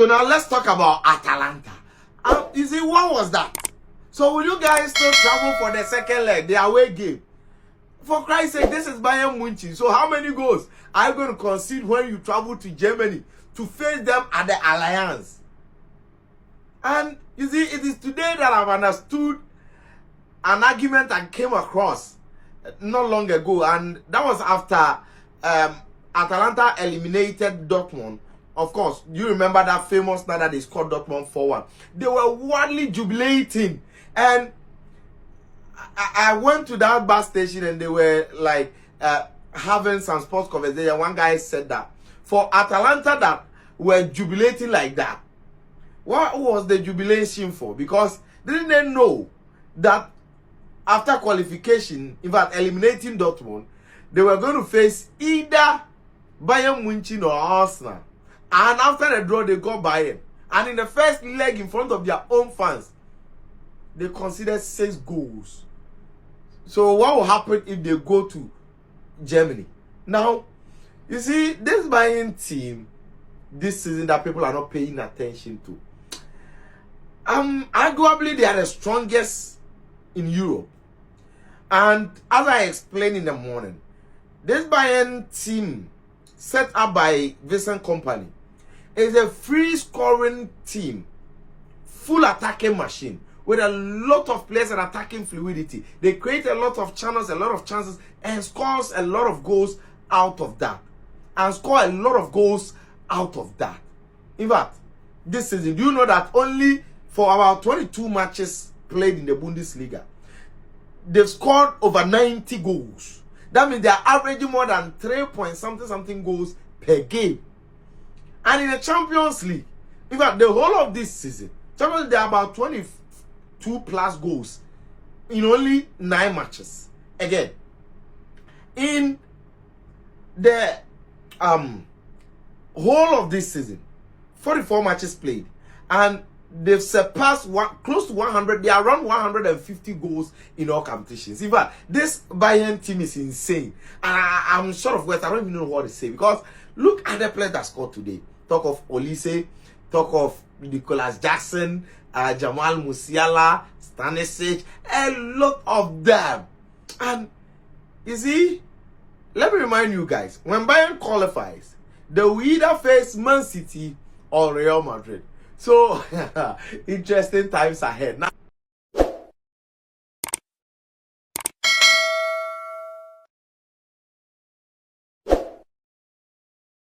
So now let's talk about Atalanta. You see, what was that? So will you guys still travel for the second leg, the away game? For Christ's sake, this is Bayern Munich. So how many goals are you going to concede when you travel to Germany to face them at the Allianz? And you see, it is today that I've understood an argument I came across not long ago, and that was after Atalanta eliminated Dortmund. Of course, you remember that famous night that they scored Dortmund 4-1. They were wildly jubilating, and I went to that bus station and they were like having some sports conversation. One guy said that for Atalanta that were jubilating like that, what was the jubilation for? Because didn't they know that after qualification, in fact eliminating Dortmund, they were going to face either Bayern Munich or Arsenal, and after the draw they got Bayern, and in the first leg in front of their own fans they considered 6 goals. So what will happen if they go to Germany? Now, you see, this Bayern team this season that people are not paying attention to, arguably they are the strongest in Europe. And as I explained in the morning, this Bayern team set up by Vincent Kompany is a free scoring team, full attacking machine with a lot of players and attacking fluidity. They create a lot of channels, a lot of chances, and scores a lot of goals out of that. And score a lot of goals out of that. In fact, this season, do you know that only for about 22 matches played in the Bundesliga, they've scored over 90 goals. That means they are averaging more than 3-point-something goals per game. And in the Champions League, in fact, the whole of this season, Champions League, they are about 22 plus goals in only 9 matches. Again, in the whole of this season, 44 matches played, and they've surpassed close to 100. They are around 150 goals in all competitions. In fact, this Bayern team is insane, and I'm short of words. I don't even know what to say, because look at the players that scored today. Talk of Olise, talk of Nicholas Jackson, Jamal Musiala, Stanisic, a lot of them. And you see, let me remind you guys, when Bayern qualifies, they will either face Man City or Real Madrid. So interesting times ahead. Now